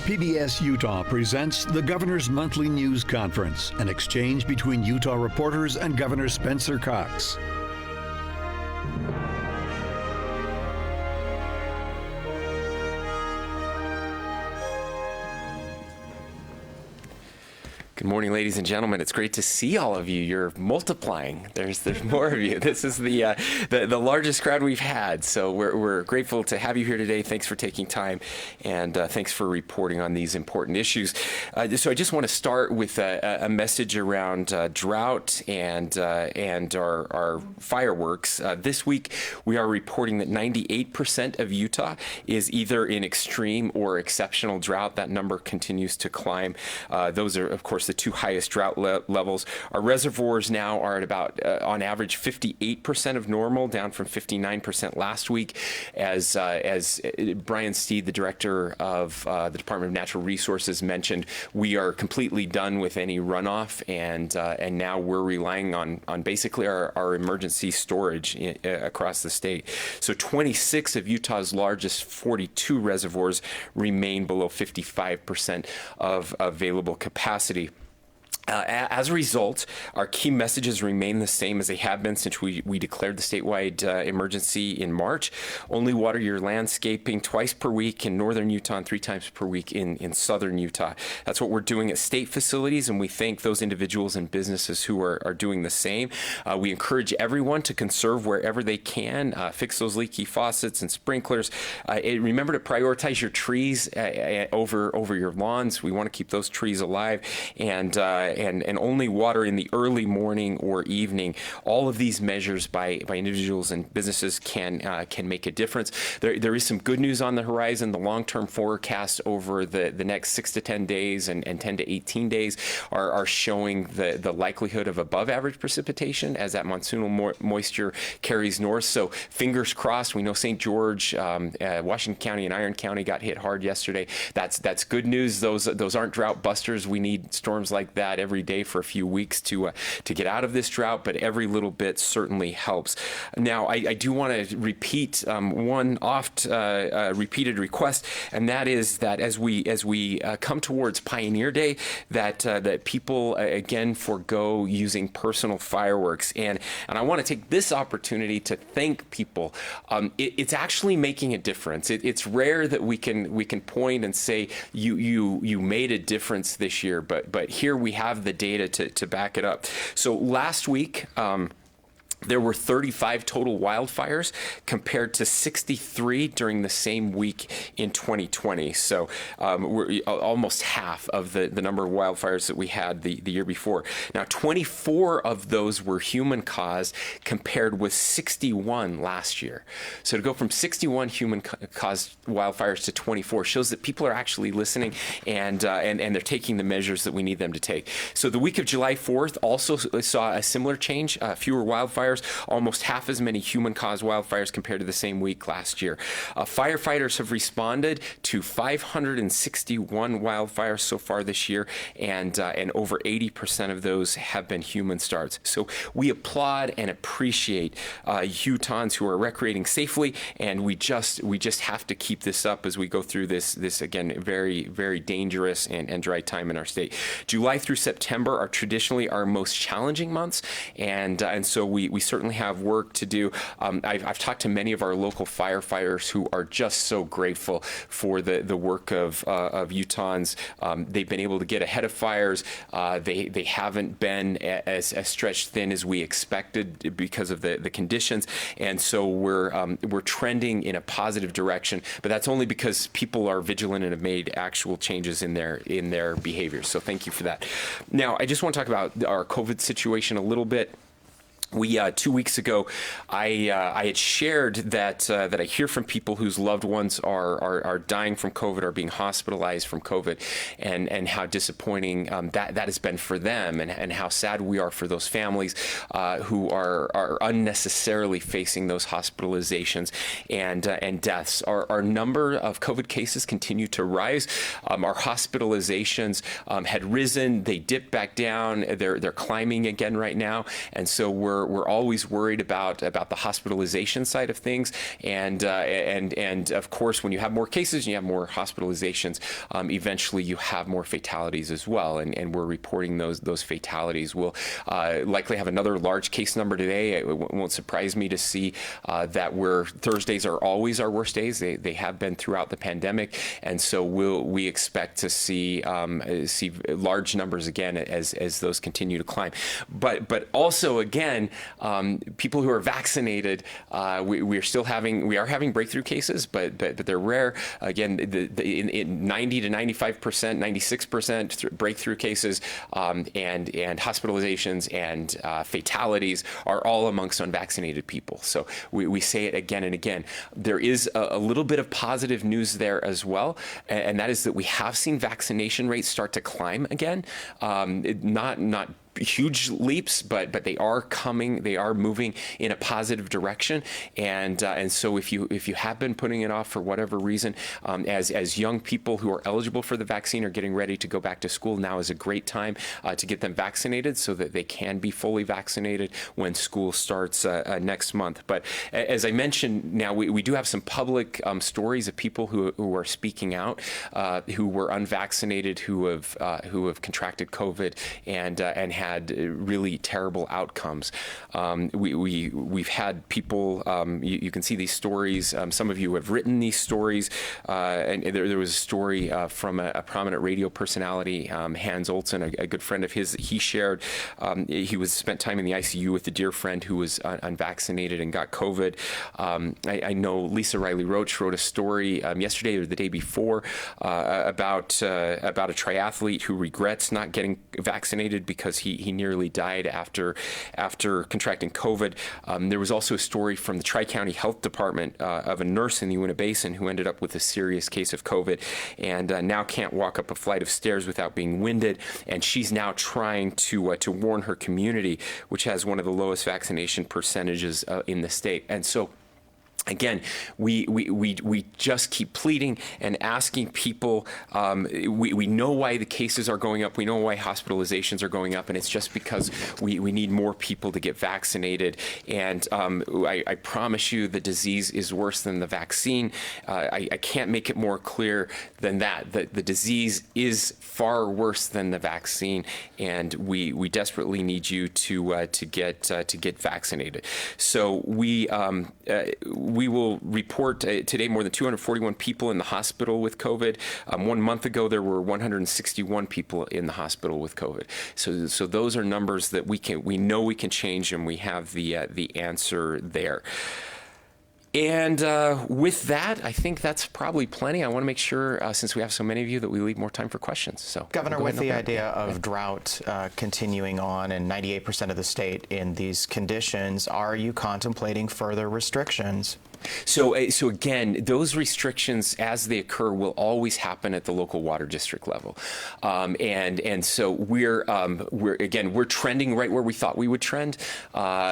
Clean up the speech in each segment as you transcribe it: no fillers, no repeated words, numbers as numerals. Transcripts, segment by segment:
PBS Utah presents the Governor's Monthly News Conference, an exchange between Utah reporters and Governor Spencer Cox. Good morning, ladies and gentlemen. It's great to see all of you. You're multiplying. There's more of you. This is the largest crowd we've had, so we're grateful to have you here today. Thanks for taking time, and thanks for reporting on these important issues. So I just want to start with a message around drought and our fireworks. This week, we are reporting that 98% of Utah is either in extreme or exceptional drought. That number continues to climb. Those are, of course, the two highest drought levels. Our reservoirs now are at about, on average, 58% of normal, down from 59% last week. As Bryan, the director of the Department of Natural Resources, mentioned, we are completely done with any runoff, and now we're relying on basically our emergency storage across the state. So 26 of Utah's largest 42 reservoirs remain below 55% of available capacity. As a result, our key messages remain the same as they have been since we declared the statewide emergency in March. Only water your landscaping twice per week in northern Utah and 3 times per week in southern Utah. That's what we're doing at state facilities, and we thank those individuals and businesses who are doing the same. We encourage everyone to conserve wherever they can, fix those leaky faucets and sprinklers. Remember to prioritize your trees over your lawns. We want to keep those trees alive, and only water in the early morning or evening. All of these measures by individuals and businesses can make a difference. There is some good news on the horizon. The long-term forecast over the next 6 to 10 days and 10 to 18 days are showing the likelihood of above average precipitation as that monsoonal moisture carries north. So fingers crossed. We know St. George, Washington County, and Iron County got hit hard yesterday. That's good news. Those aren't drought busters. We need storms like that every day for a few weeks to get out of this drought, but every little bit certainly helps. Now, I do want to repeat one oft repeated request, and that is that as we come towards Pioneer Day, that people again forego using personal fireworks, and I want to take this opportunity to thank people. It's actually making a difference. It's rare that we can point and say you made a difference this year, but here we have the data to back it up. So last week, there were 35 total wildfires compared to 63 during the same week in 2020. So we're almost half of the number of wildfires that we had the year before. Now, 24 of those were human-caused compared with 61 last year. So to go from 61 human-caused wildfires to 24 shows that people are actually listening and they're taking the measures that we need them to take. So the week of July 4th also saw a similar change, fewer wildfires, almost half as many human-caused wildfires compared to the same week last year. Firefighters have responded to 561 wildfires so far this year, and over 80% of those have been human starts. So we applaud and appreciate Utahns who are recreating safely, and we just have to keep this up as we go through this again very, very dangerous and dry time in our state. July through September are traditionally our most challenging months, and so we certainly have work to do. I've talked to many of our local firefighters who are just so grateful for the work of Utahns. They've been able to get ahead of fires. They haven't been as stretched thin as we expected because of the conditions, and so we're trending in a positive direction. But that's only because people are vigilant and have made actual changes in their behavior. So thank you for that. Now, I just want to talk about our COVID situation a little bit. We 2 weeks ago, I had shared that I hear from people whose loved ones are dying from COVID, are being hospitalized from COVID, and how disappointing that has been for them, and how sad we are for those families who are unnecessarily facing those hospitalizations and deaths. Our number of COVID cases continue to rise. Our hospitalizations had risen, they dipped back down, they're climbing again right now, and so we're we're always worried about the hospitalization side of things, and of course, when you have more cases and you have more hospitalizations, eventually you have more fatalities as well, and we're reporting those fatalities. We'll likely have another large case number today. It won't surprise me to see that Thursdays are always our worst days. They have been throughout the pandemic, and so we expect to see large numbers again as those continue to climb. But also again, people who are vaccinated, we are having breakthrough cases, but they're rare. Again, in 90 to 95%, 96% breakthrough cases, and hospitalizations and fatalities are all amongst unvaccinated people. So we say it again and again. There is a little bit of positive news there as well, and that is that we have seen vaccination rates start to climb again. Not huge leaps, but they are coming. They are moving in a positive direction, and so if you have been putting it off for whatever reason, as young people who are eligible for the vaccine are getting ready to go back to school, now is a great time to get them vaccinated so that they can be fully vaccinated when school starts next month. But as I mentioned, now we do have some public stories of people who are speaking out, who were unvaccinated, who have contracted COVID and had really terrible outcomes. We've had people, you can see these stories. Some of you have written these stories, and there was a story from a prominent radio personality, Hans Olsen, a good friend of his. He shared he spent time in the ICU with a dear friend who was unvaccinated and got COVID. I know Lisa Riley Roach wrote a story yesterday or the day before about a triathlete who regrets not getting vaccinated because he nearly died after contracting COVID. There was also a story from the Tri-County Health Department of a nurse in the Uinta Basin who ended up with a serious case of COVID and now can't walk up a flight of stairs without being winded. And she's now trying to warn her community, which has one of the lowest vaccination percentages in the state. And so again, we just keep pleading and asking people. We know why the cases are going up. We know why hospitalizations are going up, and it's just because we need more people to get vaccinated. And I promise you, the disease is worse than the vaccine. I can't make it more clear than that. The disease is far worse than the vaccine, and we desperately need you to get vaccinated. So we will report today more than 241 people in the hospital with COVID. 1 month ago, there were 161 people in the hospital with COVID. So those are numbers that we know we can change, and we have the answer there. And with that, I think that's probably plenty. I want to make sure, since we have so many of you, that we leave more time for questions. So, Governor, with the idea of drought continuing on in 98% of the state in these conditions, are you contemplating further restrictions? So again, those restrictions, as they occur, will always happen at the local water district level, and so we're trending right where we thought we would trend.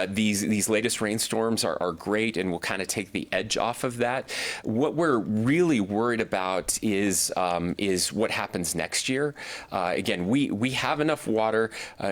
These latest rainstorms are great, and will kind of take the edge off of that. What we're really worried about is what happens next year. Again, we have enough water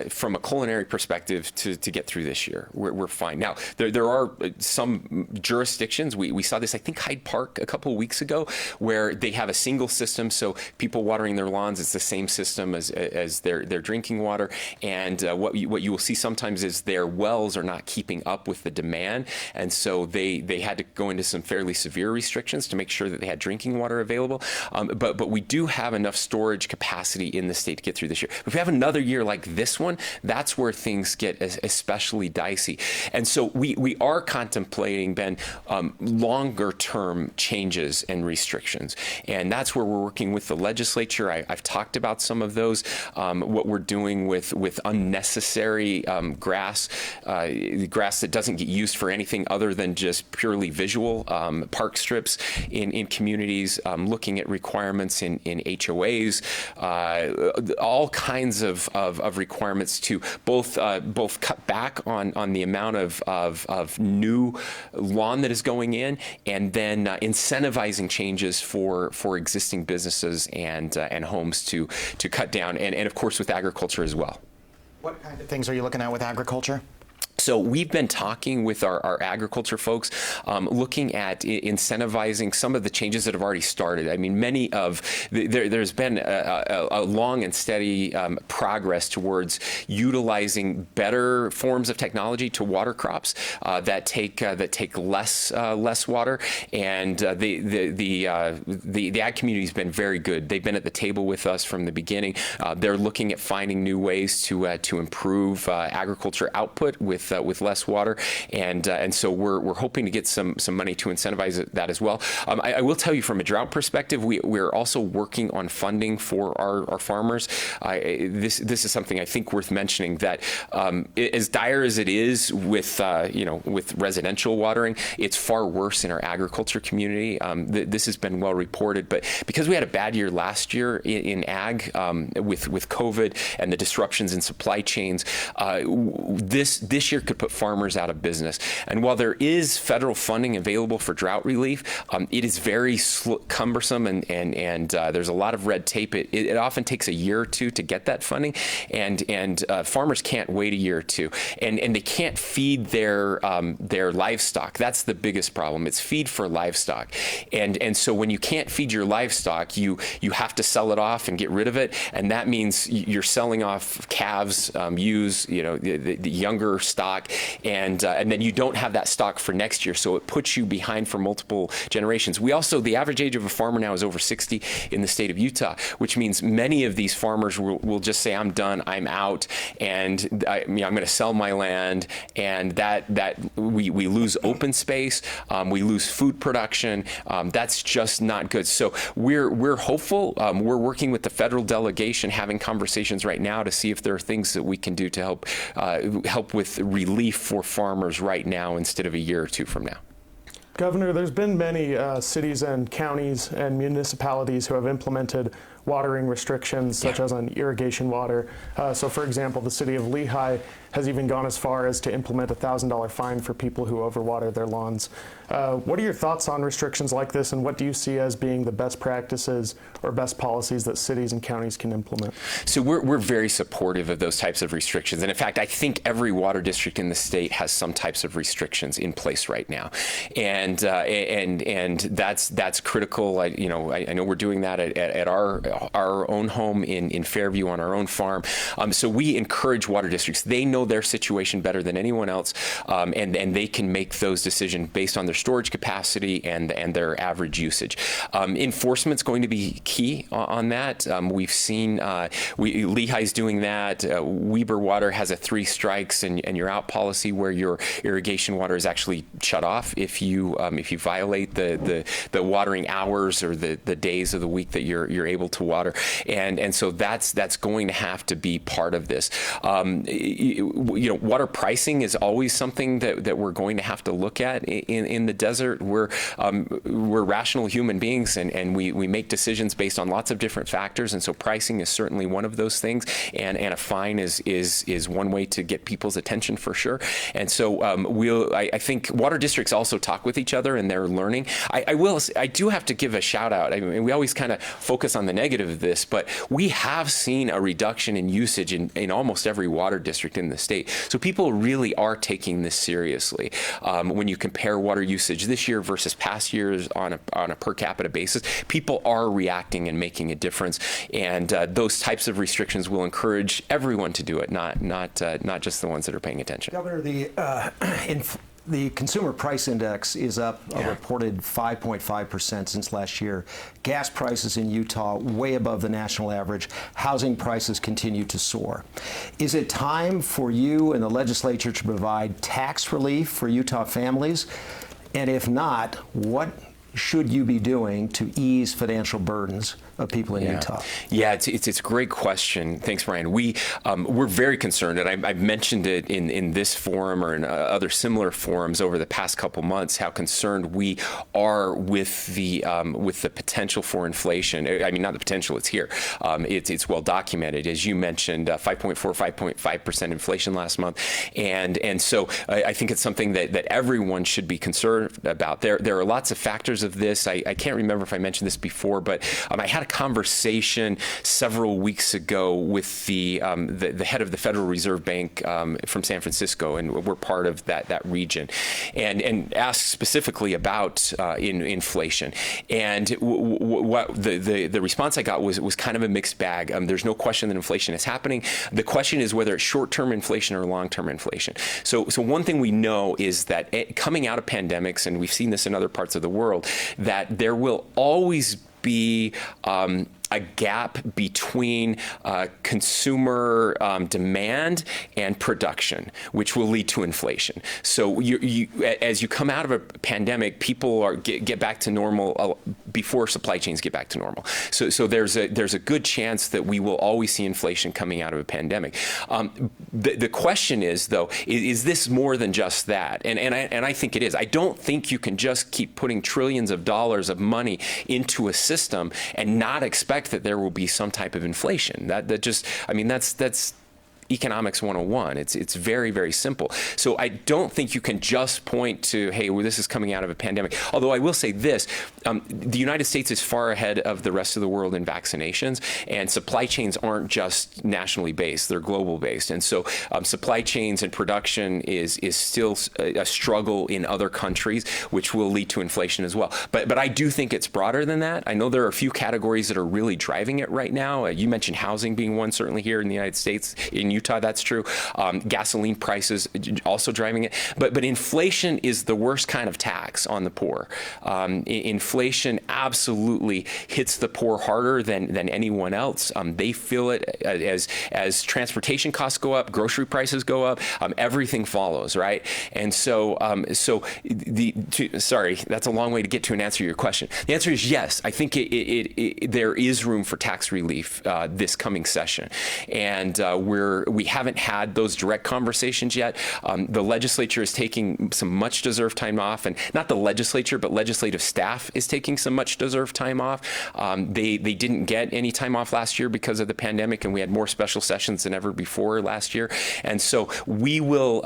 from a culinary perspective to get through this year. We're fine. Now there are some jurisdictions. We saw this, I think, Hyde Park a couple of weeks ago, where they have a single system. So people watering their lawns, it's the same system as their drinking water. And what you will see sometimes is their wells are not keeping up with the demand. And so they had to go into some fairly severe restrictions to make sure that they had drinking water available. But we do have enough storage capacity in the state to get through this year. If we have another year like this one, that's where things get especially dicey. And so we are contemplating, Ben, longer term changes and restrictions. And that's where we're working with the legislature. I've talked about some of those, what we're doing with unnecessary grass that doesn't get used for anything other than just purely visual, park strips in communities, looking at requirements in HOAs, all kinds of requirements to both cut back on the amount of new lawn that is going in, and then incentivizing changes for existing businesses and homes to cut down, and of course with agriculture as well. What kind of things are you looking at with agriculture? So we've been talking with our agriculture folks, looking at incentivizing some of the changes that have already started. I mean, there's been a long and steady progress towards utilizing better forms of technology to water crops that take less water. And the ag community has been very good. They've been at the table with us from the beginning. They're looking at finding new ways to improve agriculture output with less water, and so we're hoping to get some money to incentivize that as well. I will tell you, from a drought perspective, we're also working on funding for our farmers. This is something I think worth mentioning, that as dire as it is with residential watering, it's far worse in our agriculture community. This has been well reported, but because we had a bad year last year in ag with COVID and the disruptions in supply chains, this year could put farmers out of business. And while there is federal funding available for drought relief, it is very cumbersome, and there's a lot of red tape. It often takes a year or two to get that funding, and farmers can't wait a year or two, and they can't feed their livestock. That's the biggest problem. It's feed for livestock, and so when you can't feed your livestock, you have to sell it off and get rid of it, and that means you're selling off calves, ewes, the younger stock, and then you don't have that stock for next year, so it puts you behind for multiple generations. The average age of a farmer now is over 60 in the state of Utah, which means many of these farmers will just say, I'm done, I'm out, and I'm going to sell my land, and that we lose open space, we lose food production. That's just not good. So we're hopeful. We're working with the federal delegation, having conversations right now to see if there are things that we can do to help with relief for farmers right now instead of a year or two from now. Governor, there's been many cities and counties and municipalities who have implemented watering restrictions, such as on irrigation water. So, for example, the city of Lehigh has even gone as far as to implement a $1,000 fine for people who overwater their lawns. What are your thoughts on restrictions like this, and what do you see as being the best practices or best policies that cities and counties can implement? So we're very supportive of those types of restrictions. And in fact, I think every water district in the state has some types of restrictions in place right now. And that's critical. I know we're doing that at our own home in Fairview on our own farm. So we encourage water districts. They know their situation better than anyone else, and they can make those decisions based on their storage capacity and their average usage. Enforcement's going to be key on that. We've seen Lehigh's doing that. Weber Water has a 3 strikes and you're out policy, where your irrigation water is actually shut off if you violate the watering hours or the days of the week that you're able to water, and so that's going to have to be part of this. Water pricing is always something that we're going to have to look at in the desert. We're rational human beings, and we make decisions based on lots of different factors, and so pricing is certainly one of those things, and a fine is one way to get people's attention for sure. And so I think water districts also talk with each other, and they're learning. I do have to give a shout out. I mean, we always kind of focus on the negative of this, but we have seen a reduction in usage in almost every water district in the state. So people really are taking this seriously. When you compare water usage this year versus past years on a per capita basis, people are reacting and making a difference. And those types of restrictions will encourage everyone to do it, not just the ones that are paying attention. Governor, the Consumer Price Index is up a reported 5.5% since last year. Gas prices in Utah way above the national average. Housing prices continue to soar. Is it time for you and the legislature to provide tax relief for Utah families? And if not, what should you be doing to ease financial burdens of people in Utah? Yeah, it's a great question. Thanks, Bryan. We're very concerned, and I've mentioned it in this forum or in other similar forums over the past couple months, how concerned we are with the potential for inflation. I mean, not the potential; it's here. It's well documented, as you mentioned, 5.5% inflation last month, and so I think it's something that everyone should be concerned about. There are lots of factors particulars of this. I can't remember if I mentioned this before, but I had a conversation several weeks ago with the head of the Federal Reserve Bank from San Francisco, and we're part of that region, and asked specifically about inflation. And what the response I got was kind of a mixed bag. There's no question that inflation is happening. The question is whether it's short-term inflation or long-term inflation. So one thing we know is that coming out of pandemics, and we've seen this in other parts of the world, that there will always be a gap between consumer demand and production, which will lead to inflation. So as you come out of a pandemic, people get back to normal before supply chains get back to normal. So there's a good chance that we will always see inflation coming out of a pandemic. The question is, though, is this more than just that? And I think it is. I don't think you can just keep putting trillions of dollars of money into a system and not expect that there will be some type of inflation. That's economics 101. It's very, very simple. So I don't think you can just point to, hey, well, this is coming out of a pandemic. Although I will say this, the United States is far ahead of the rest of the world in vaccinations, and supply chains aren't just nationally based, they're global based. And so supply chains and production is still a struggle in other countries, which will lead to inflation as well. But I do think it's broader than that. I know there are a few categories that are really driving it right now. You mentioned housing being one, certainly here in the United States. In Utah, that's true. Gasoline prices also driving it. But inflation is the worst kind of tax on the poor. Inflation absolutely hits the poor harder than anyone else. They feel it as transportation costs go up, grocery prices go up, everything follows, right? And so, sorry, that's a long way to get to an answer to your question. The answer is yes. I think there is room for tax relief this coming session, and we haven't had those direct conversations yet. The legislature is taking some much-deserved time off, and not the legislature, but legislative staff is taking some much-deserved time off. They didn't get any time off last year because of the pandemic, and we had more special sessions than ever before last year. And so we will,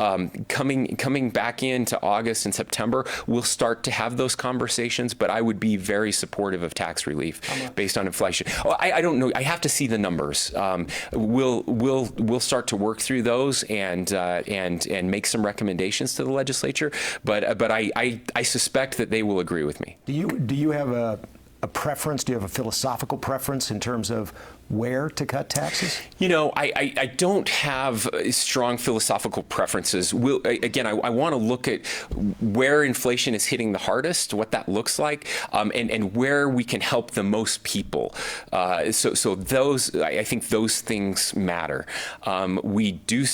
coming back into August and September, we'll start to have those conversations, but I would be very supportive of tax relief based on inflation. I don't know. I have to see the numbers. We'll start to work through those and make some recommendations to the legislature, but I suspect that they will agree with me. Do you have a preference? Do you have a philosophical preference in terms of where to cut taxes? You know, I don't have strong philosophical preferences. I want to look at where inflation is hitting the hardest, what that looks like, and where we can help the most people. So those, I think those things matter. We do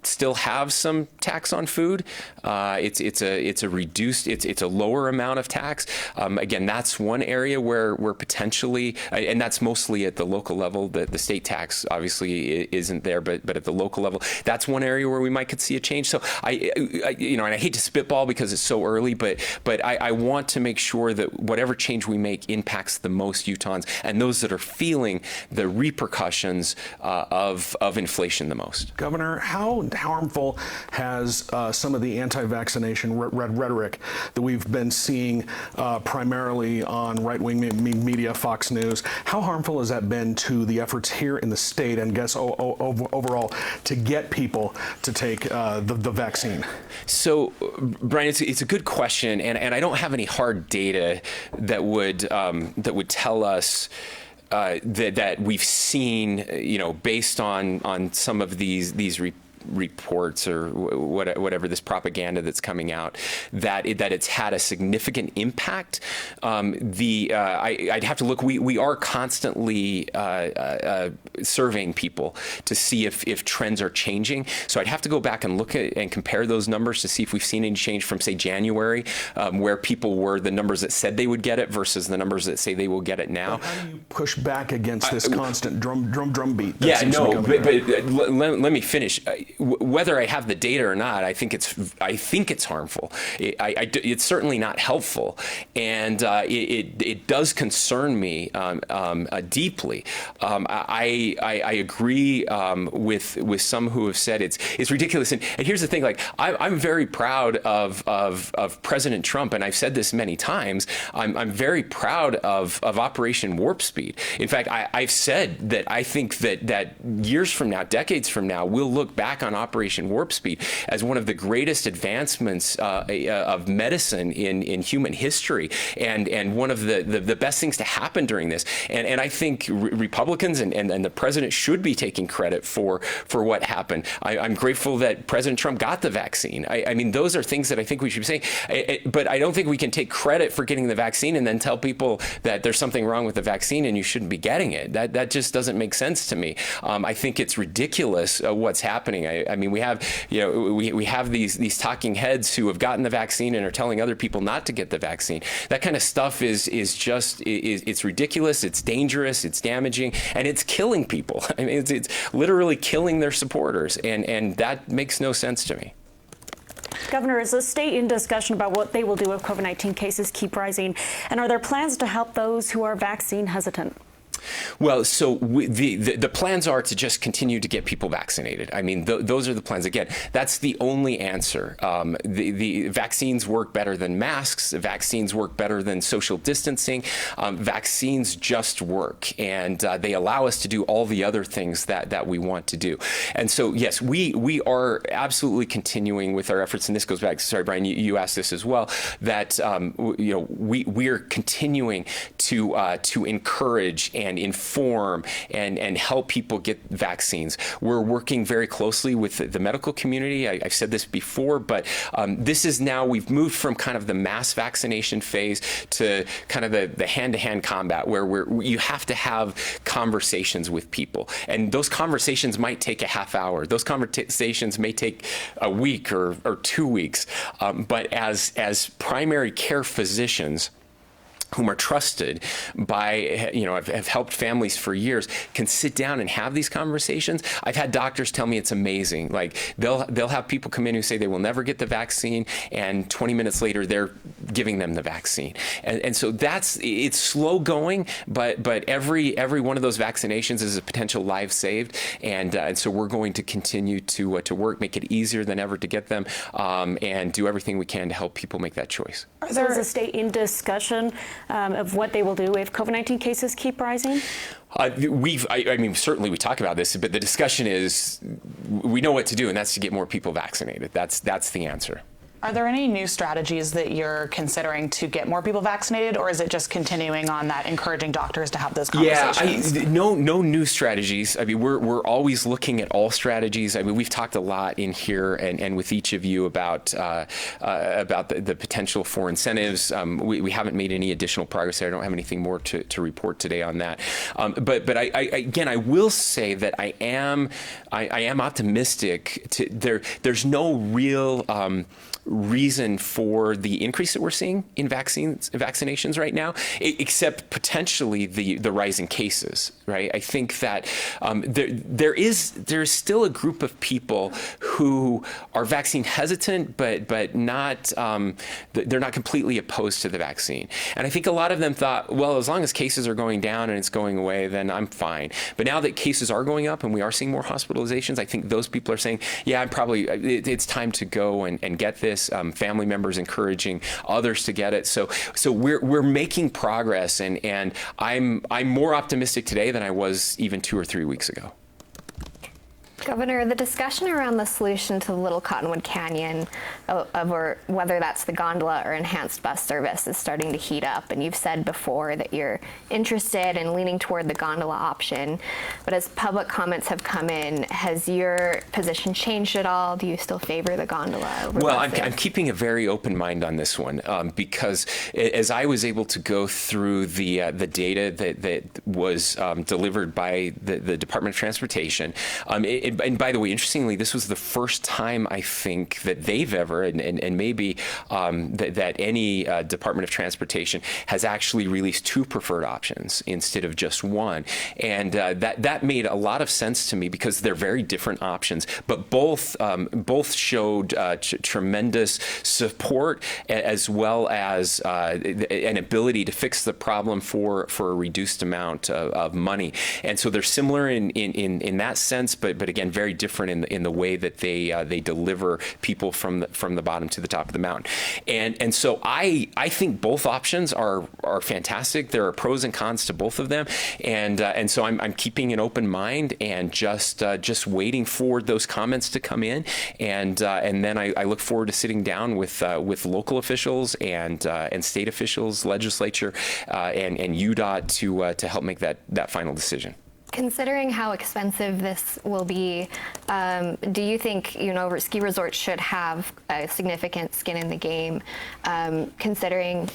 still have some tax on food. It's a reduced, it's a lower amount of tax. Again, that's one area where potentially, and that's mostly at the local level. The state tax obviously isn't there, but at the local level, that's one area where we could see a change. So and I hate to spitball because it's so early, but I want to make sure that whatever change we make impacts the most Utahns and those that are feeling the repercussions of inflation the most. Governor, how harmful has some of the anti-vaccination rhetoric that we've been seeing primarily on right-wing media, Fox News, how harmful has that been to the efforts here in the state and overall to get people to take the vaccine? So, Bryan, it's a good question, and I don't have any hard data that would tell us that we've seen, based on some of these reports or whatever this propaganda that's coming out, that it's had a significant impact. I'd have to look. We are constantly surveying people to see if trends are changing. So I'd have to go back and look at and compare those numbers to see if we've seen any change from, say, January, where people were the numbers that said they would get it versus the numbers that say they will get it now. But how do you push back against this constant drumbeat? Yeah, no, but let me finish. whether I have the data or not, I think it's harmful. It's certainly not helpful, and it does concern me deeply. I agree with some who have said it's ridiculous. And here's the thing: like I'm very proud of President Trump, and I've said this many times. I'm very proud of Operation Warp Speed. In fact, I've said that I think that years from now, decades from now, we'll look back on Operation Warp Speed as one of the greatest advancements of medicine in human history, and one of the best things to happen during this. And I think Republicans and the president should be taking credit for what happened. I'm grateful that President Trump got the vaccine. I mean, those are things that I think we should be saying. But I don't think we can take credit for getting the vaccine and then tell people that there's something wrong with the vaccine and you shouldn't be getting it. That just doesn't make sense to me. I think it's ridiculous what's happening. I mean, we have these talking heads who have gotten the vaccine and are telling other people not to get the vaccine. That kind of stuff is it's ridiculous. It's dangerous. It's damaging, and it's killing people. I mean, it's literally killing their supporters, and that makes no sense to me. Governor, is the state in discussion about what they will do if COVID-19 cases keep rising? And are there plans to help those who are vaccine hesitant? Well, so the plans are to just continue to get people vaccinated. I mean, those are the plans. Again, that's the only answer. The vaccines work better than masks. The vaccines work better than social distancing. Vaccines just work, and they allow us to do all the other things that we want to do. And so, yes, we are absolutely continuing with our efforts. And this goes back. Sorry, Bryan, you asked this as well. That we are continuing to encourage and inform and help people get vaccines. We're working very closely with the medical community. I've said this before, but this is now, we've moved from kind of the mass vaccination phase to kind of the hand-to-hand combat where you have to have conversations with people. And those conversations might take a half hour. Those conversations may take a week or 2 weeks. But as primary care physicians, whom are trusted by, have helped families for years, can sit down and have these conversations. I've had doctors tell me it's amazing. Like they'll have people come in who say they will never get the vaccine, and 20 minutes later they're giving them the vaccine. And so it's slow going, but every one of those vaccinations is a potential life saved, and so we're going to continue to work, make it easier than ever to get them, and do everything we can to help people make that choice. So is the state in discussion of what they will do if COVID-19 cases keep rising? I mean, certainly we talk about this, but the discussion is we know what to do, and that's to get more people vaccinated. That's the answer. Are there any new strategies that you're considering to get more people vaccinated, or is it just continuing on that, encouraging doctors to have those conversations? Yeah, no new strategies. I mean, we're always looking at all strategies. I mean, we've talked a lot in here and with each of you about the potential for incentives. We haven't made any additional progress there. I don't have anything more to report today on that. But I will say that I am optimistic. There's no real reason for the increase that we're seeing in vaccinations right now, except potentially the rise in cases, right? I think that there's still a group of people who are vaccine hesitant, but not they're not completely opposed to the vaccine. And I think a lot of them thought, well, as long as cases are going down and it's going away, then I'm fine. But now that cases are going up and we are seeing more hospitalizations, I think those people are saying, yeah, it's time to go and get this. Family members encouraging others to get it. So we're making progress, and I'm more optimistic today than I was even 2 or 3 weeks ago. Governor, the discussion around the solution to the Little Cottonwood Canyon, or whether that's the gondola or enhanced bus service, is starting to heat up. And you've said before that you're interested in leaning toward the gondola option. But as public comments have come in, has your position changed at all? Do you still favor the gondola? Well, I'm keeping a very open mind on this one because as I was able to go through the data that was delivered by the Department of Transportation, it and by the way, interestingly, this was the first time I think that they've ever, and maybe that any Department of Transportation has actually released two preferred options instead of just one. And that made a lot of sense to me because they're very different options, but both showed tremendous support as well as an ability to fix the problem for a reduced amount of money. And so they're similar in that sense, but again, very different in the way that they deliver people from the bottom to the top of the mountain. And so I think both options are fantastic. There are pros and cons to both of them, and so I'm keeping an open mind and just waiting for those comments to come in, and then I look forward to sitting down with local officials and state officials, legislature, and UDOT to help make that final decision. Considering how expensive this will be, do you think ski resorts should have a significant skin in the game? Considering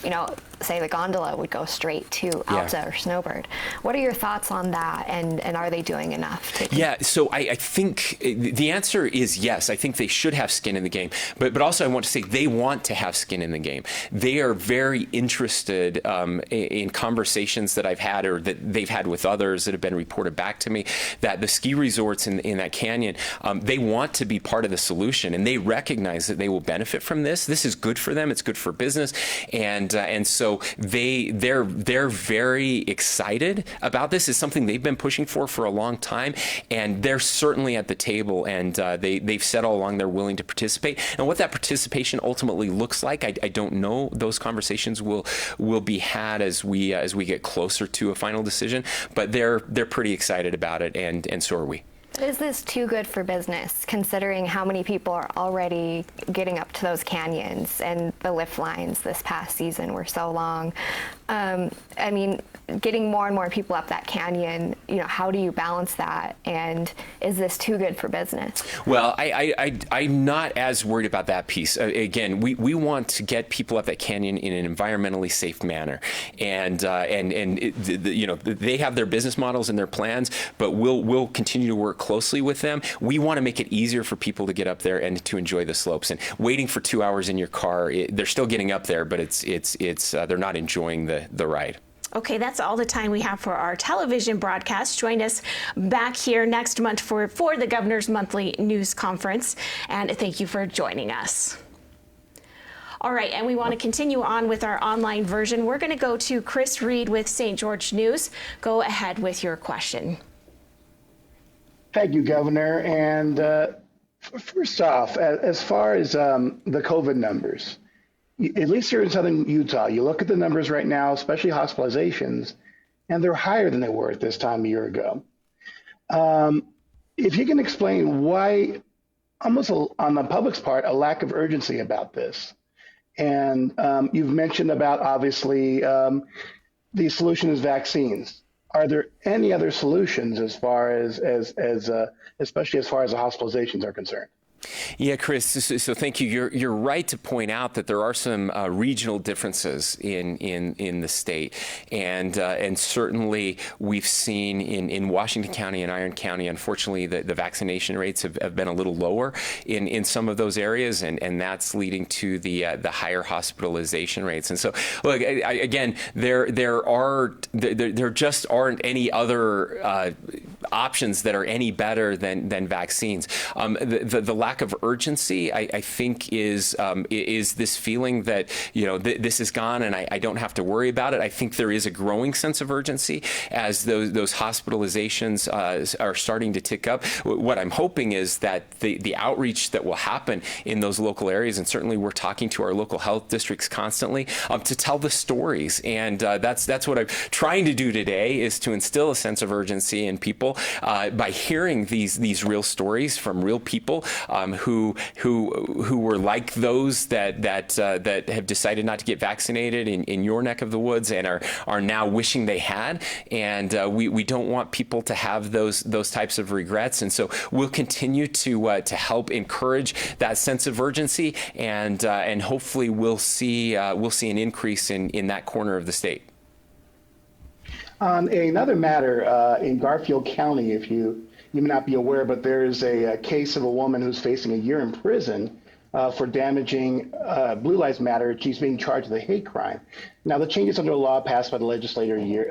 say the gondola would go straight to Alta or Snowbird. What are your thoughts on that? And are they doing enough? So I think the answer is yes. I think they should have skin in the game. But also I want to say they want to have skin in the game. They are very interested in conversations that I've had or that they've had with others that have been reported back to me, that the ski resorts in that canyon, they want to be part of the solution, and they recognize that they will benefit from this. This is good for them. It's good for business, and so they're very excited about this. It's something they've been pushing for a long time, and they're certainly at the table, and they've said all along they're willing to participate. And what that participation ultimately looks like, I don't know. Those conversations will be had as we get closer to a final decision, but they're pretty excited about it, and so are we. Is this too good for business, considering how many people are already getting up to those canyons, and the lift lines this past season were so long? I mean, getting more and more people up that canyon, how do you balance that? And is this too good for business? Well, I'm not as worried about that piece. Again, we want to get people up that canyon in an environmentally safe manner, and they have their business models and their plans, but we'll continue to work closely with them. We want to make it easier for people to get up there and to enjoy the slopes. And waiting for 2 hours in your car, they're still getting up there, but it's they're not enjoying the ride. Okay, that's all the time we have for our television broadcast. Join us back here next month for the Governor's Monthly News Conference, and thank you for joining us. All right, and we want to continue on with our online version. We're going to go to Chris Reed with St. George News. Go ahead with your question. Thank you, Governor. And first off, as far as the COVID numbers, at least here in southern Utah, you look at the numbers right now, especially hospitalizations, and they're higher than they were at this time a year ago. If you can explain why, almost on the public's part, a lack of urgency about this. And you've mentioned about, obviously, the solution is vaccines. Are there any other solutions as far as especially as far as the hospitalizations are concerned? Yeah, Chris, so thank you. You're right to point out that there are some regional differences in the state, and certainly we've seen in Washington County and Iron County, unfortunately, the vaccination rates have been a little lower in some of those areas, and that's leading to the higher hospitalization rates. And so, look, again, there just aren't any other options that are any better than vaccines. The lack of urgency, I think, is this feeling that this is gone and I don't have to worry about it. I think there is a growing sense of urgency as those hospitalizations are starting to tick up. What I'm hoping is that the outreach that will happen in those local areas, and certainly we're talking to our local health districts constantly to tell the stories, and that's what I'm trying to do today, is to instill a sense of urgency in people by hearing these real stories from real people who were like those that have decided not to get vaccinated in your neck of the woods and are now wishing they had. And we don't want people to have those types of regrets. And so we'll continue to help encourage that sense of urgency, and hopefully we'll see an increase in that corner of the state. On another matter, in Garfield County, if you you may not be aware, but there is a case of a woman who's facing a year in prison for damaging Blue Lives Matter. She's being charged with a hate crime. Now, the changes under the law passed by the legislature a year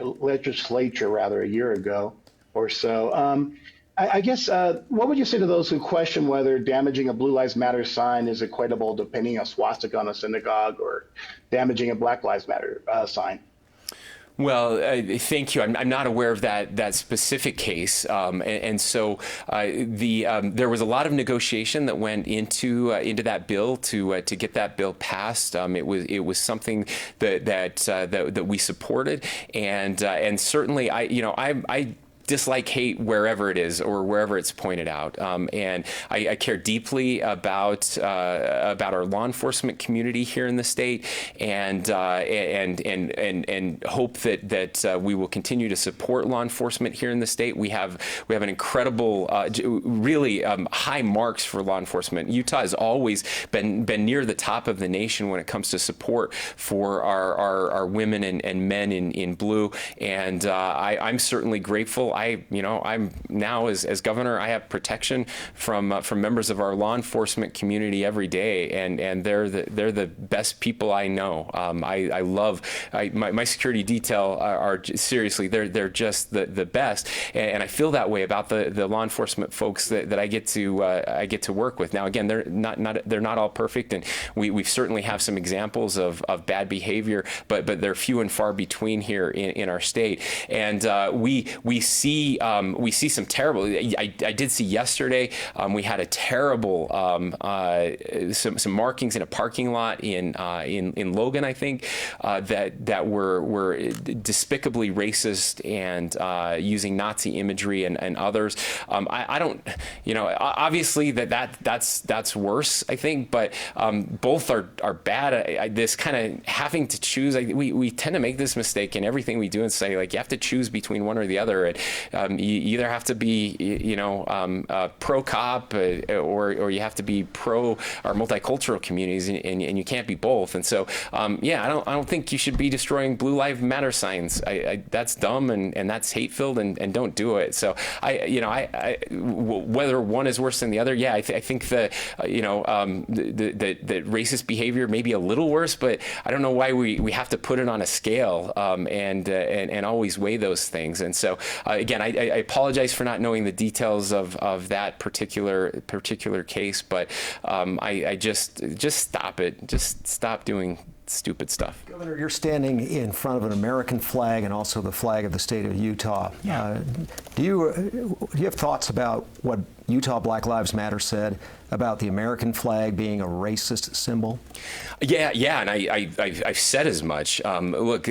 ago or so. I guess, what would you say to those who question whether damaging a Blue Lives Matter sign is equatable to painting a swastika on a synagogue or damaging a Black Lives Matter sign? Well, thank you. I'm not aware of that specific case, and so there was a lot of negotiation that went into that bill to get that bill passed. It was something that we supported, and certainly I dislike hate wherever it is or wherever it's pointed out, and I care deeply about our law enforcement community here in the state, and hope that we will continue to support law enforcement here in the state. We have an incredible, really high marks for law enforcement. Utah has always been near the top of the nation when it comes to support for our women and men in blue, and I'm certainly grateful. I'm now as governor, I have protection from members of our law enforcement community every day, and they're the best people I know. I love my security detail are seriously they're just the best, and I feel that way about the law enforcement folks that I get to work with. Now again, they're not all perfect, and we certainly have some examples of bad behavior, but they're few and far between here in our state, and we see some terrible. I did see yesterday. We had a terrible some markings in a parking lot in Logan, I think, that were despicably racist and using Nazi imagery and others. I don't, obviously that's worse, I think, but both are bad. This kind of having to choose. We tend to make this mistake in everything we do and say, like, you have to choose between one or the other. And you either have to be, pro cop or you have to be pro our multicultural communities, and you can't be both. And so, I don't think you should be destroying Blue Lives Matter signs. That's dumb and that's hate filled, and don't do it. So whether one is worse than the other, I think that the racist behavior may be a little worse, but I don't know why we have to put it on a scale and always weigh those things. And so again, I apologize for not knowing the details of that particular case, but I just stop it. Just stop doing stupid stuff. Governor, you're standing in front of an American flag and also the flag of the state of Utah. Yeah. Do you have thoughts about what Utah Black Lives Matter said about the American flag being a racist symbol? Yeah, and I've said as much. Look,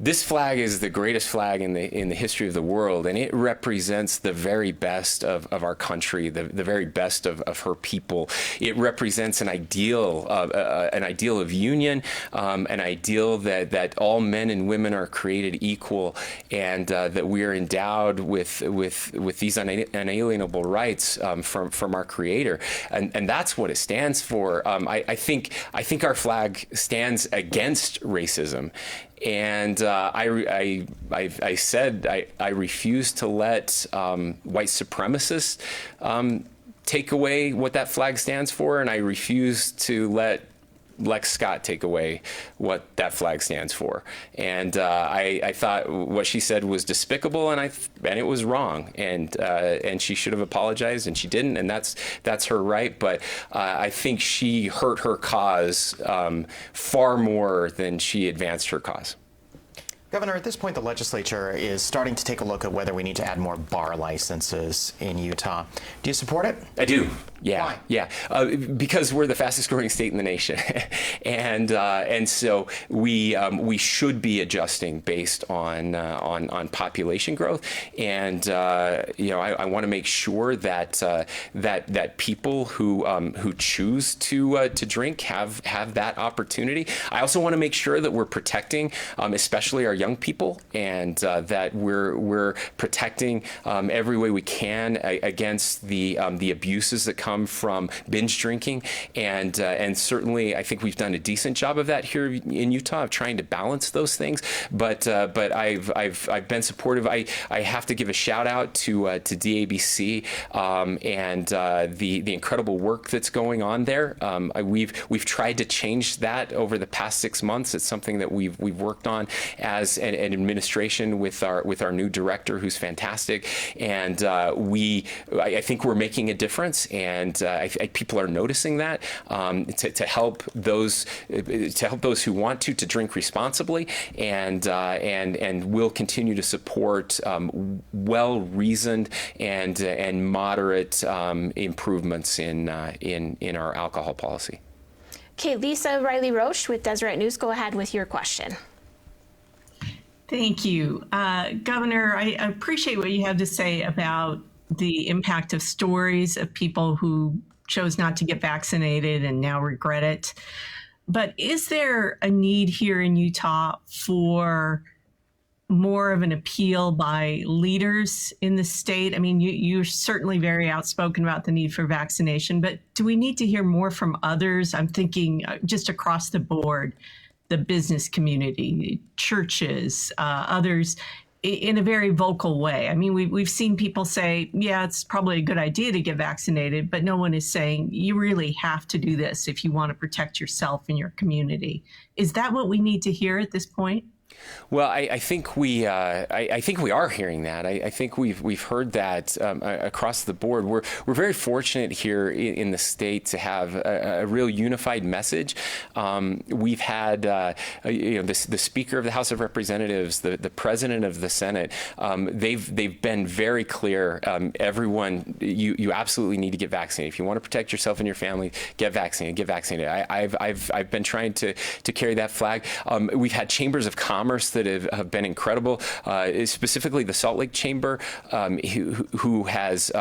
this flag is the greatest flag in the history of the world, and it represents the very best of our country, the very best of her people. It represents an ideal of union, an ideal that all men and women are created equal, and that we are endowed with these unalienable rights from our Creator, and that's what it stands for. I think our flag stands against racism. And I said I refuse to let white supremacists take away what that flag stands for, and I refuse to let Lex Schott take away what that flag stands for. And I thought what she said was despicable, and it was wrong, and she should have apologized, and she didn't, and that's her right. But I think she hurt her cause far more than she advanced her cause. Governor, at this point, the legislature is starting to take a look at whether we need to add more bar licenses in Utah. Do you support it? I do. Yeah. Why? Yeah. Because we're the fastest growing state in the nation, and so we should be adjusting based on population growth, and I want to make sure that people who choose to drink have that opportunity. I also want to make sure that we're protecting, especially our young people, and that we're protecting every way we can against the abuses that come come from binge drinking, and certainly I think we've done a decent job of that here in Utah, of trying to balance those things. But I've been supportive. I have to give a shout out to DABC and the incredible work that's going on there. We've tried to change that over the past 6 months. It's something that we've worked on as an administration with our new director, who's fantastic, and I think we're making a difference, and people are noticing that, to help those who want to drink responsibly, and we'll continue to support well-reasoned and moderate improvements in our alcohol policy. Okay, Lisa Riley Roche with Deseret News, go ahead with your question. Thank you. Governor, I appreciate what you have to say about the impact of stories of people who chose not to get vaccinated and now regret it. But is there a need here in Utah for more of an appeal by leaders in the state? I mean, you're certainly very outspoken about the need for vaccination, but do we need to hear more from others? I'm thinking just across the board, the business community, churches, others, in a very vocal way. I mean, we've seen people say, yeah, it's probably a good idea to get vaccinated, but no one is saying you really have to do this if you want to protect yourself and your community. Is that what we need to hear at this point? Well, I think we are hearing that. I think we've heard that across the board. We're very fortunate here in the state to have a real unified message. We've had the Speaker of the House of Representatives, the President of the Senate. They've been very clear. Everyone, you absolutely need to get vaccinated. If you want to protect yourself and your family, get vaccinated. Get vaccinated. I've been trying to carry that flag. We've had chambers of commerce that have been incredible, specifically the Salt Lake Chamber, who has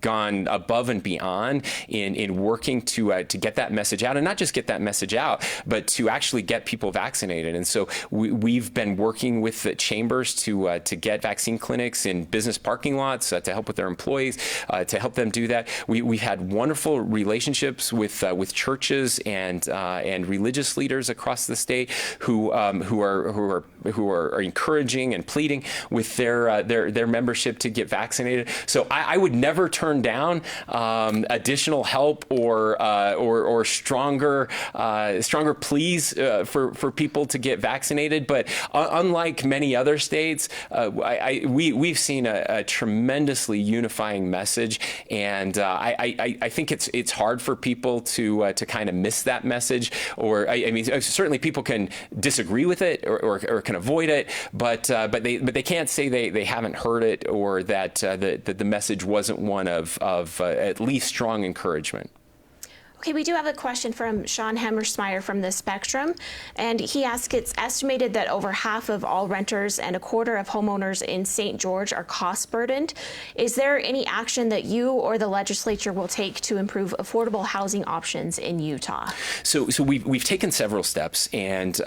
gone above and beyond in working to get that message out, and not just get that message out, but to actually get people vaccinated. And so we've been working with the chambers to get vaccine clinics in business parking lots to help with their employees, to help them do that. We've had wonderful relationships with churches and religious leaders across the state who are encouraging and pleading with their membership to get vaccinated. So I would never turn down additional help or stronger pleas for people to get vaccinated. But unlike many other states, we've seen a tremendously unifying message, and I think it's hard for people to kind of miss that message. Or I mean, certainly people can disagree with it or can avoid it, but they can't say they haven't heard it, or that the message wasn't one of at least strong encouragement. Okay, we do have a question from Sean Hammersmeyer from the Spectrum, and he asks, it's estimated that over half of all renters and a quarter of homeowners in St. George are cost burdened. Is there any action that you or the legislature will take to improve affordable housing options in Utah? So we've taken several steps, and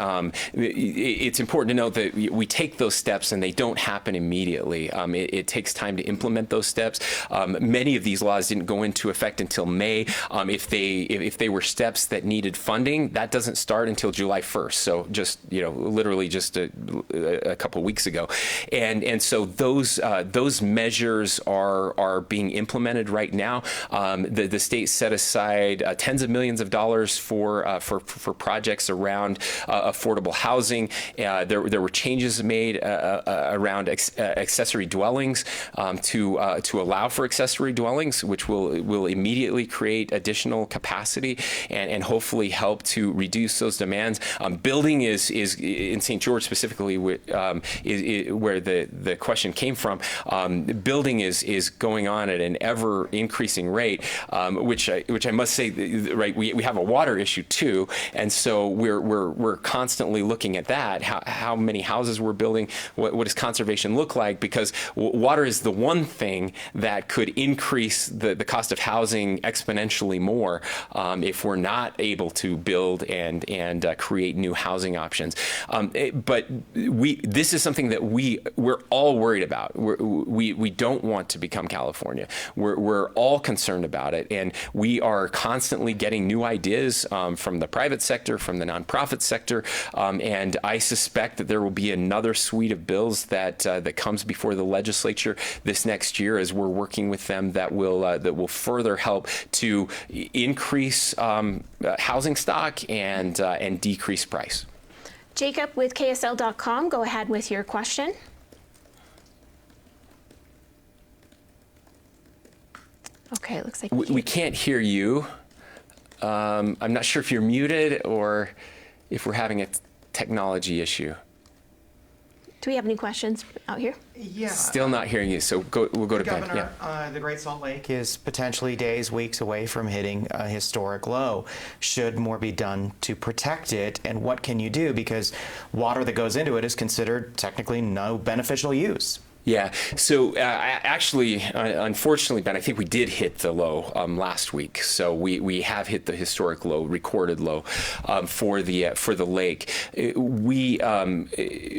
it's important to note that we take those steps and they don't happen immediately. It takes time to implement those steps. Many of these laws didn't go into effect until May. If they were steps that needed funding, that doesn't start until July 1st. So just, literally just a couple weeks ago. And so those measures are being implemented right now. The state set aside tens of millions of dollars for projects around affordable housing. There were changes made around accessory dwellings to allow for accessory dwellings, which will immediately create additional capacity and hopefully help to reduce those demands. Building is in St. George specifically, where the question came from. Building is going on at an ever increasing rate, which I must say, right? We have a water issue too, and so we're constantly looking at that. How many houses we're building? What does conservation look like? Because water is the one thing that could increase the cost of housing exponentially more. if we're not able to build and create new housing options. But this is something that we're all worried about. We don't want to become California. We're all concerned about it, and we are constantly getting new ideas from the private sector, from the nonprofit sector, and I suspect that there will be another suite of bills that comes before the legislature this next year as we're working with them that will further help to increase housing stock and decrease price. Jacob with KSL.com, go ahead with your question. Okay, it looks like we can't hear you. I'm not sure if you're muted or if we're having a technology issue. Do we have any questions out here? Yeah. Still not hearing you, so we'll go to Ben. Governor, Yeah. the Great Salt Lake is potentially days, weeks away from hitting a historic low. Should more be done to protect it, and what can you do? Because water that goes into it is considered technically no beneficial use. Yeah. So actually, unfortunately, Ben, I think we did hit the low last week. So we have hit the historic low, recorded low for the lake.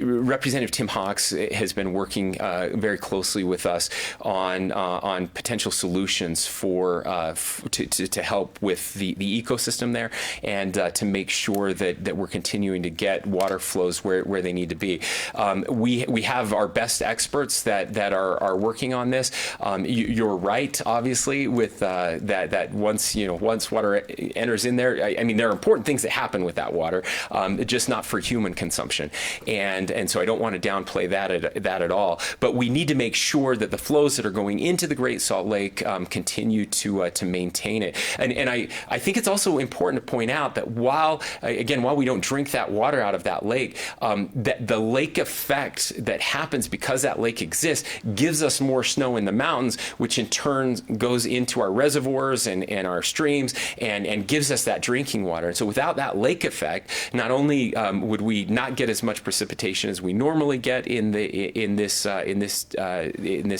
Representative Tim Hawks has been working very closely with us on potential solutions to help with the ecosystem there and to make sure that we're continuing to get water flows where they need to be. We have our best experts that are working on this. You're right, obviously, with that once water enters in there. I mean, there are important things that happen with that water, just not for human consumption. And so I don't want to downplay that at all. But we need to make sure that the flows that are going into the Great Salt Lake continue to maintain it. And I think it's also important to point out that while we don't drink that water out of that lake, that the lake effect that happens because that lake exists gives us more snow in the mountains, which in turn goes into our reservoirs and our streams and gives us that drinking water. And so without that lake effect, not only would we not get as much precipitation as we normally get in this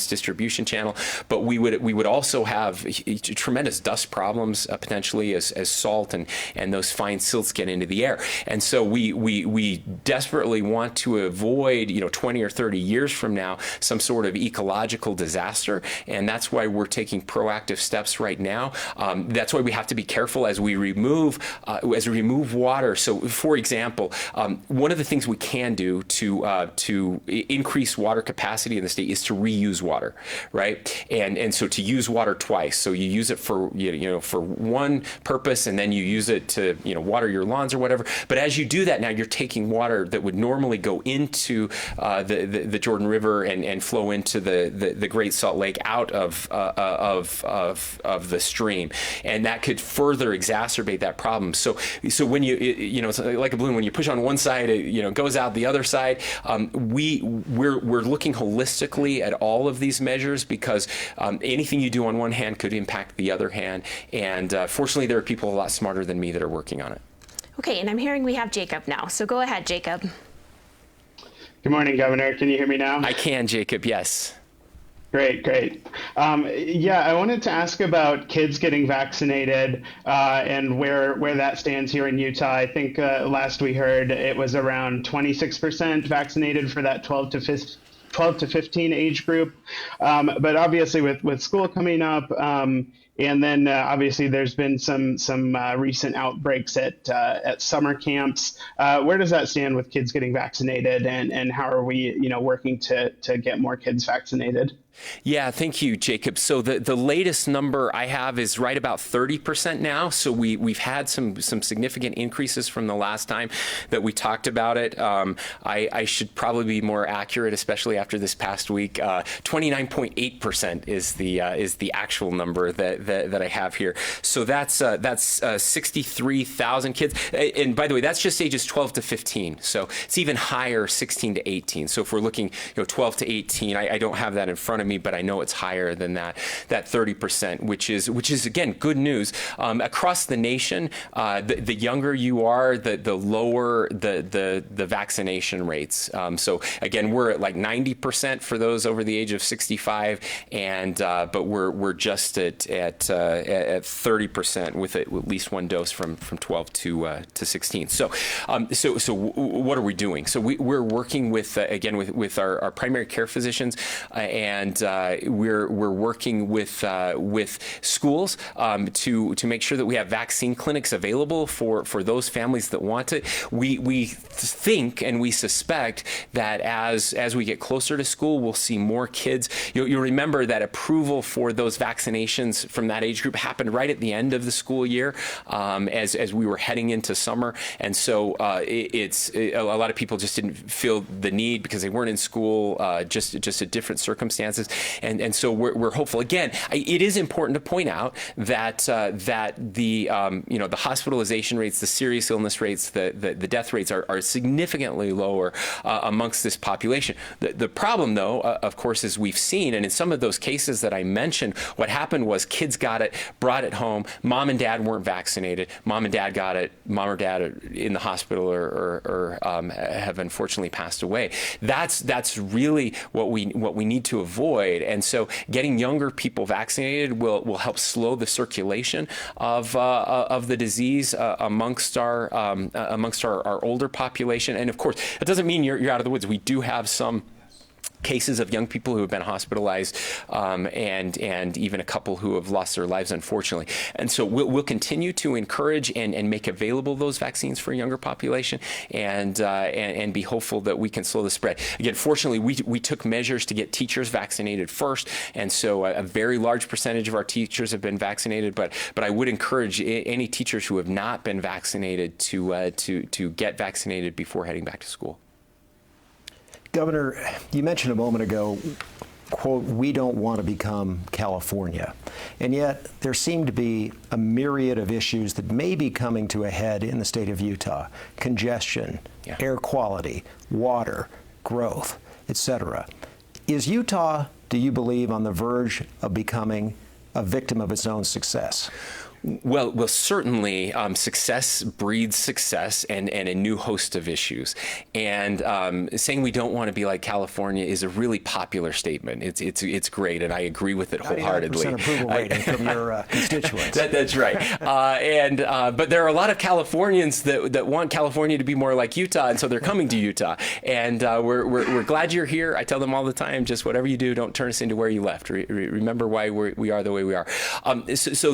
distribution channel, but we would also have tremendous dust problems potentially as salt and those fine silts get into the air. And so we desperately want to avoid 20 or 30 years from now some sort of ecological disaster, and that's why we're taking proactive steps right now. That's why we have to be careful as we remove water. So, for example, one of the things we can do to increase water capacity in the state is to reuse water, right? And so to use water twice. So you use it for for one purpose, and then you use it to water your lawns or whatever. But as you do that, now you're taking water that would normally go into the Jordan River and flow into the Great Salt Lake out of the stream, and that could further exacerbate that problem. So when it's like a balloon, when you push on one side, it goes out the other side. We're looking holistically at all of these measures because anything you do on one hand could impact the other hand, and fortunately there are people a lot smarter than me that are working on it. Okay, and I'm hearing we have Jacob now, so go ahead, Jacob. Good morning, Governor. Can you hear me now? I can, Jacob, yes. Great. I wanted to ask about kids getting vaccinated and where that stands here in Utah. I think last we heard it was around 26% vaccinated for that 12 to 15 age group. But obviously with school coming up, and then obviously there's been some recent outbreaks at summer camps. Where does that stand with kids getting vaccinated, and how are we working to get more kids vaccinated? Yeah, thank you, Jacob. So the latest number I have is right about 30% now. So we've had some significant increases from the last time that we talked about it. I should probably be more accurate, especially after this past week. 29.8% is the actual number that I have here. So that's 63,000 kids. And by the way, that's just ages 12 to 15. So it's even higher, 16 to 18. So if we're looking 12 to 18, I don't have that in front of me, but I know it's higher than that 30%, which is again good news. Across the nation, the younger you are, the lower the vaccination rates. So again, we're at like 90% for those over the age of 65, and but we're just at at 30% with at least one dose from 12 to 16. So what are we doing? So we're working with again with our primary care physicians, and we're working with schools to make sure that we have vaccine clinics available for those families that want it. We think and we suspect that as we get closer to school, we'll see more kids. You'll remember that approval for those vaccinations from that age group happened right at the end of the school year, as we were heading into summer, and so a lot of people just didn't feel the need because they weren't in school, just at different circumstances, and so we're hopeful. Again, it is important to point out that the the hospitalization rates, the serious illness rates, the death rates are significantly lower amongst this population. The problem, though, of course, is we've seen, and in some of those cases that I mentioned, what happened was kids got it, brought it home, mom and dad weren't vaccinated, mom or dad in the hospital or have unfortunately passed away. That's really what we need to avoid. And so getting younger people vaccinated will help slow the circulation of the disease amongst our older population. And of course, it doesn't mean you're out of the woods. We do have some cases of young people who have been hospitalized, and even a couple who have lost their lives, unfortunately. And so we'll continue to encourage and make available those vaccines for a younger population, and be hopeful that we can slow the spread. Again, fortunately, we took measures to get teachers vaccinated first, and so a very large percentage of our teachers have been vaccinated. But I would encourage any teachers who have not been vaccinated to get vaccinated before heading back to school. Governor, you mentioned a moment ago, quote, we don't want to become California. And yet there seem to be a myriad of issues that may be coming to a head in the state of Utah. Congestion, air quality, water, growth, etc. Is Utah, do you believe, on the verge of becoming a victim of its own success? Well, certainly success breeds success and a new host of issues. And saying we don't want to be like California is a really popular statement. It's great, and I agree with it wholeheartedly. 99% approval rating from your constituents. That's right. But there are a lot of Californians that want California to be more like Utah, and so they're coming to Utah. And we're glad you're here. I tell them all the time, just whatever you do, don't turn us into where you left. Remember why we are the way we are. So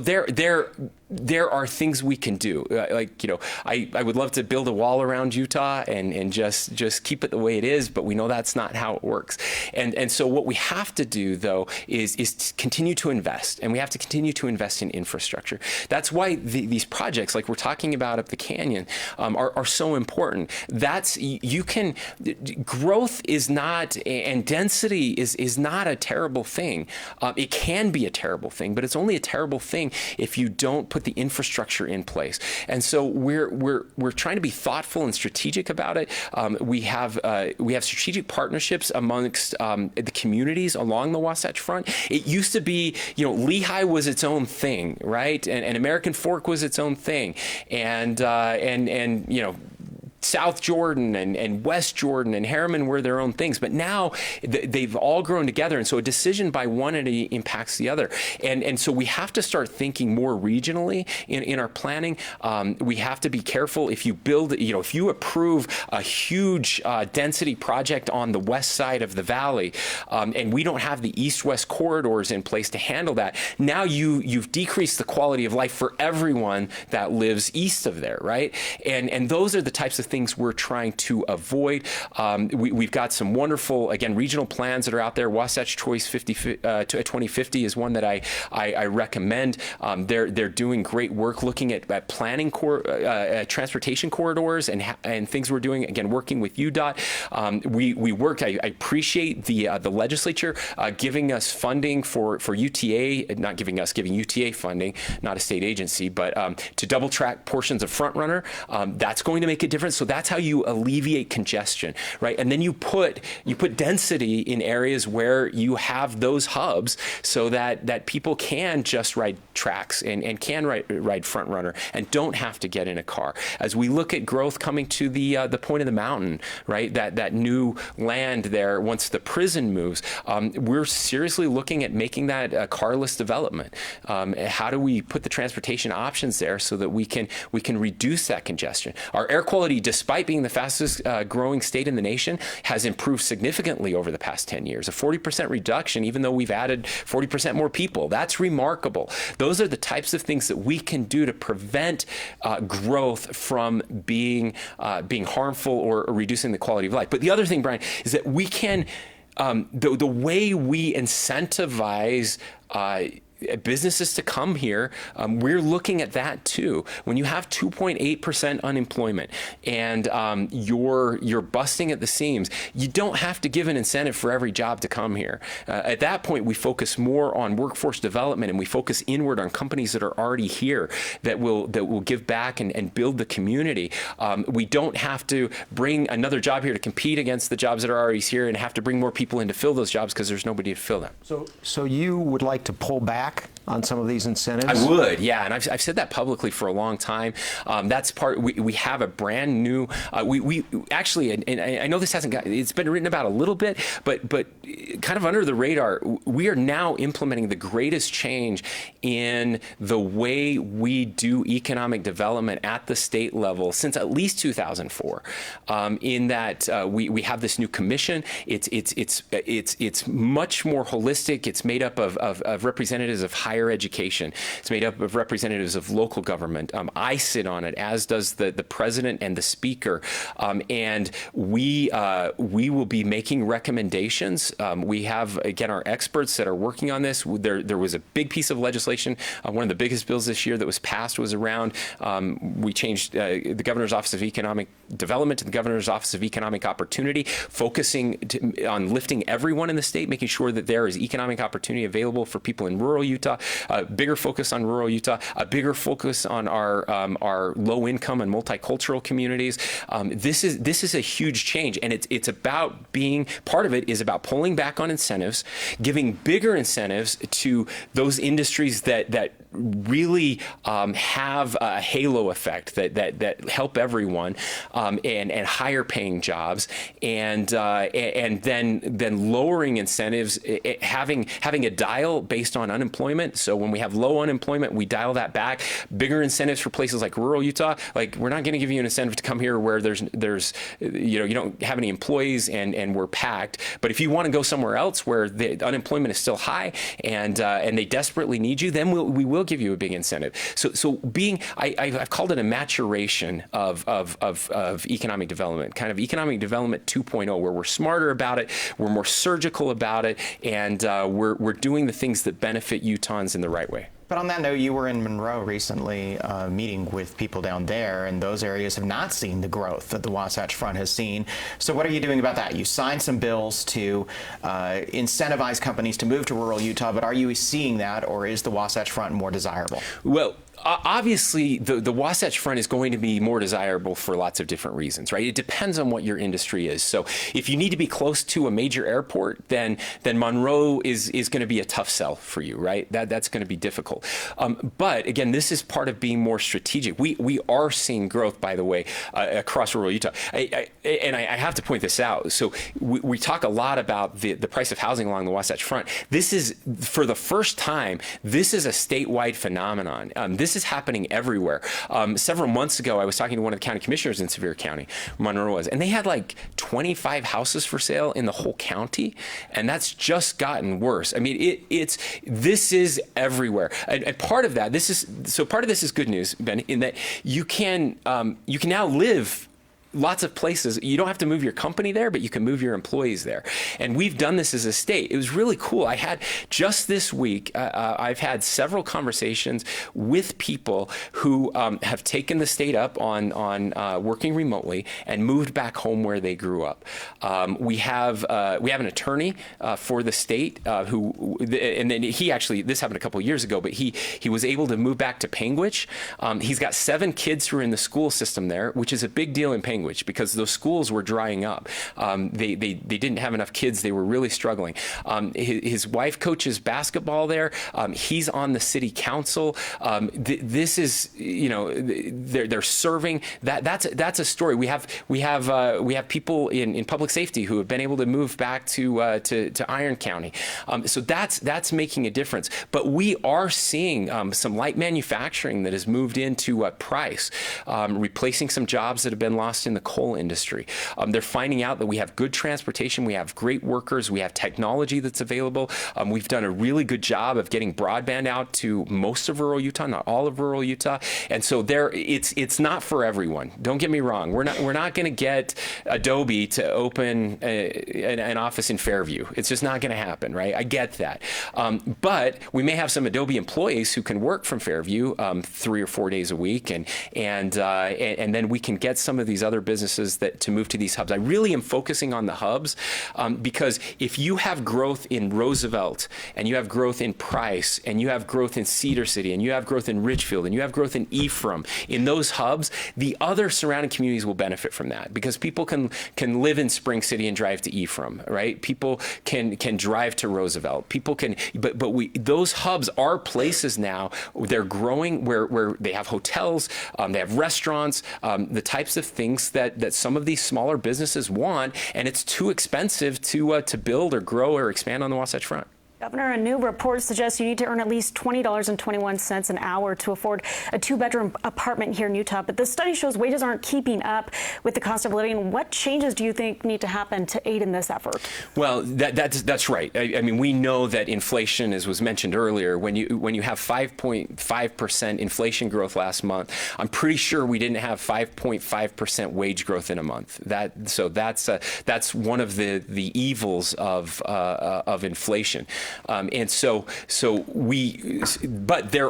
there are things we can do. I would love to build a wall around Utah and just keep it the way it is, but we know that's not how it works. And so what we have to do, though, is to continue to invest, and we have to continue to invest in infrastructure. That's why these projects, like we're talking about up the canyon, are so important. Growth is not, and density is not a terrible thing. It can be a terrible thing, but it's only a terrible thing if you don't put the infrastructure in place. And so we're trying to be thoughtful and strategic about it. We have strategic partnerships amongst the communities along the Wasatch Front. It used to be, Lehigh was its own thing, right? And American Fork was its own thing, and South Jordan and West Jordan and Harriman were their own things, but now they've all grown together, and so a decision by one entity impacts the other, and so we have to start thinking more regionally in our planning. We have to be careful if you build, if you approve a huge density project on the west side of the valley, and we don't have the east-west corridors in place to handle that. Now you've decreased the quality of life for everyone that lives east of there, right? And those are the types of things we're trying to avoid. We've got some wonderful, again, regional plans that are out there. Wasatch Choice 2050 is one that I recommend. They're doing great work looking at planning transportation corridors and things we're doing, again, working with UDOT. We work, I appreciate the legislature giving us funding for UTA, giving UTA funding, not a state agency, but to double track portions of Front Runner. That's going to make a difference. So that's how you alleviate congestion, right? And then you put density in areas where you have those hubs so that people can just ride tracks and can ride front runner and don't have to get in a car. As we look at growth coming to the point of the mountain, right? That new land there, once the prison moves, we're seriously looking at making that a carless development. How do we put the transportation options there so that we can reduce that congestion? Our air quality, despite being the fastest growing state in the nation, has improved significantly over the past 10 years. A 40% reduction, even though we've added 40% more people. That's remarkable. Those are the types of things that we can do to prevent growth from being harmful or reducing the quality of life. But the other thing, Bryan, is that we can, the way we incentivize businesses to come here, we're looking at that too. When you have 2.8% unemployment and you're busting at the seams, you don't have to give an incentive for every job to come here. At that point, we focus more on workforce development and we focus inward on companies that are already here that will give back and build the community. We don't have to bring another job here to compete against the jobs that are already here and have to bring more people in to fill those jobs because there's nobody to fill them. So you would like to pull back on some of these incentives? I would, yeah, and I've said that publicly for a long time. That's part. We have a brand new. We actually, and I know this hasn't got. It's been written about a little bit, but kind of under the radar. We are now implementing the greatest change in the way we do economic development at the state level since at least 2004. In that we have this new commission. It's much more holistic. It's made up of representatives of higher education. It's made up of representatives of local government. I sit on it, as does the president and the speaker. And we will be making recommendations. We have, again, our experts that are working on this. There was a big piece of legislation. One of the biggest bills this year that was passed was around, we changed the Governor's Office of Economic Development to the Governor's Office of Economic Opportunity, focusing on lifting everyone in the state, making sure that there is economic opportunity available for people in rural Utah, a bigger focus on rural Utah, a bigger focus on our low-income and multicultural communities. This is a huge change, and it's about being, part of it is about pulling back on incentives, giving bigger incentives to those industries that really have a halo effect that help everyone, and higher paying jobs, and then lowering incentives, having a dial based on unemployment. So when we have low unemployment, we dial that back. Bigger incentives for places like rural Utah. Like, we're not going to give you an incentive to come here where there's you don't have any employees and we're packed. But if you want to go somewhere else where the unemployment is still high and they desperately need you, then we will give you a big incentive. So being, I've called it a maturation of economic development, kind of economic development 2.0, where we're smarter about it, we're more surgical about it, and we're doing the things that benefit Utahns in the right way. But on that note, you were in Monroe recently meeting with people down there, and those areas have not seen the growth that the Wasatch Front has seen. So what are you doing about that? You signed some bills to incentivize companies to move to rural Utah, but are you seeing that, or is the Wasatch Front more desirable? Well, obviously, the Wasatch Front is going to be more desirable for lots of different reasons, right? It depends on what your industry is. So if you need to be close to a major airport, then Monroe is going to be a tough sell for you, right? That's going to be difficult. But again, this is part of being more strategic. We are seeing growth, by the way, across rural Utah. And I have to point this out. So we talk a lot about the price of housing along the Wasatch Front. This is, for the first time, this is a statewide phenomenon. This is happening everywhere. Several months ago, I was talking to one of the county commissioners in Sevier County, Monroe was, and they had like 25 houses for sale in the whole county, and that's just gotten worse. I mean, this is everywhere, and part of that, part of this is good news, Ben, in that you can now live lots of places. You don't have to move your company there, but you can move your employees there. And we've done this as a state. It was really cool. I had just this week, I've had several conversations with people who have taken the state up on working remotely and moved back home where they grew up. We have an attorney for the state who, and then he actually, this happened a couple of years ago, but he was able to move back to Panguitch. He's got 7 kids who are in the school system there, which is a big deal in Panguitch. language because those schools were drying up. They didn't have enough kids. They were really struggling. His wife coaches basketball there. He's on the city council. This is, they're serving. That's a story. We have people in public safety who have been able to move back to Iron County. So that's making a difference. But we are seeing some light manufacturing that has moved into Price, replacing some jobs that have been lost in the coal industry. They're finding out that we have good transportation, we have great workers, we have technology that's available. We've done a really good job of getting broadband out to most of rural Utah, not all of rural Utah. And so it's not for everyone. Don't get me wrong. We're not going to get Adobe to open an office in Fairview. It's just not going to happen, right? I get that. But we may have some Adobe employees who can work from Fairview 3 or 4 days a week, and then we can get some of these other businesses to move to these hubs. I really am focusing on the hubs because if you have growth in Roosevelt, and you have growth in Price, and you have growth in Cedar City, and you have growth in Richfield, and you have growth in Ephraim, in those hubs, the other surrounding communities will benefit from that because people can live in Spring City and drive to Ephraim, right? People can drive to Roosevelt. People can, but those hubs are places now. They're growing where they have hotels, they have restaurants, the types of things that some of these smaller businesses want, and it's too expensive to build or grow or expand on the Wasatch Front. Governor, a new report suggests you need to earn at least $20.21 an hour to afford a 2-bedroom apartment here in Utah. But the study shows wages aren't keeping up with the cost of living. What changes do you think need to happen to aid in this effort? Well, that's right. I mean, we know that inflation, as was mentioned earlier, when you have 5.5% inflation growth last month, I'm pretty sure we didn't have 5.5% wage growth in a month. That's one of the evils of inflation. But there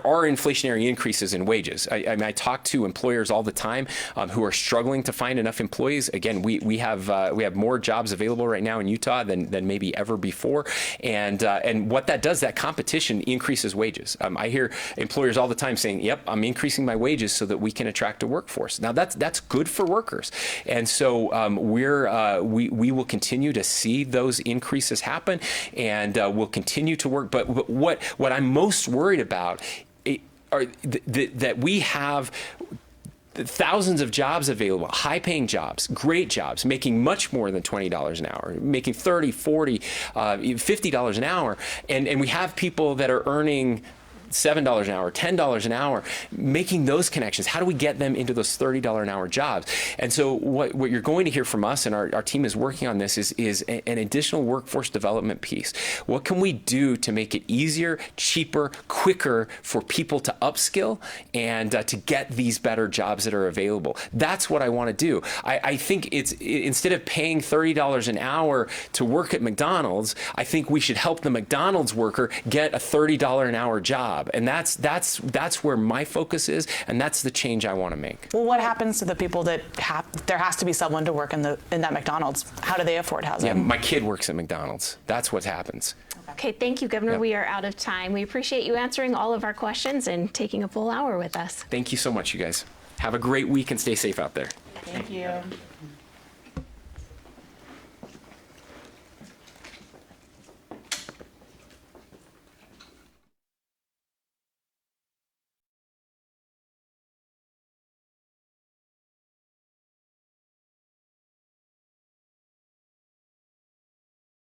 are inflationary increases in wages. I talk to employers all the time who are struggling to find enough employees. Again, we have more jobs available right now in Utah than maybe ever before, and what that does, that competition increases wages. I hear employers all the time saying, "Yep, I'm increasing my wages so that we can attract a workforce." Now that's good for workers, and so we will continue to see those increases happen, and we'll continue to work. But what I'm most worried about are that we have thousands of jobs available, high-paying jobs, great jobs, making much more than $20 an hour, making $30, $40, $50 an hour, and we have people that are earning $7 an hour, $10 an hour, making those connections. How do we get them into those $30 an hour jobs? And so what you're going to hear from us, and our team is working on this, is an additional workforce development piece. What can we do to make it easier, cheaper, quicker for people to upskill and to get these better jobs that are available? That's what I want to do. I think instead of paying $30 an hour to work at McDonald's, I think we should help the McDonald's worker get a $30 an hour job. And that's where my focus is, and that's the change I want to make. Well, what happens to the people that there has to be someone to work in that McDonald's? How do they afford housing? Yeah, my kid works at McDonald's. That's what happens. Okay, thank you, Governor. Yep. We are out of time. We appreciate you answering all of our questions and taking a full hour with us. Thank you so much, you guys. Have a great week and stay safe out there. Thank you.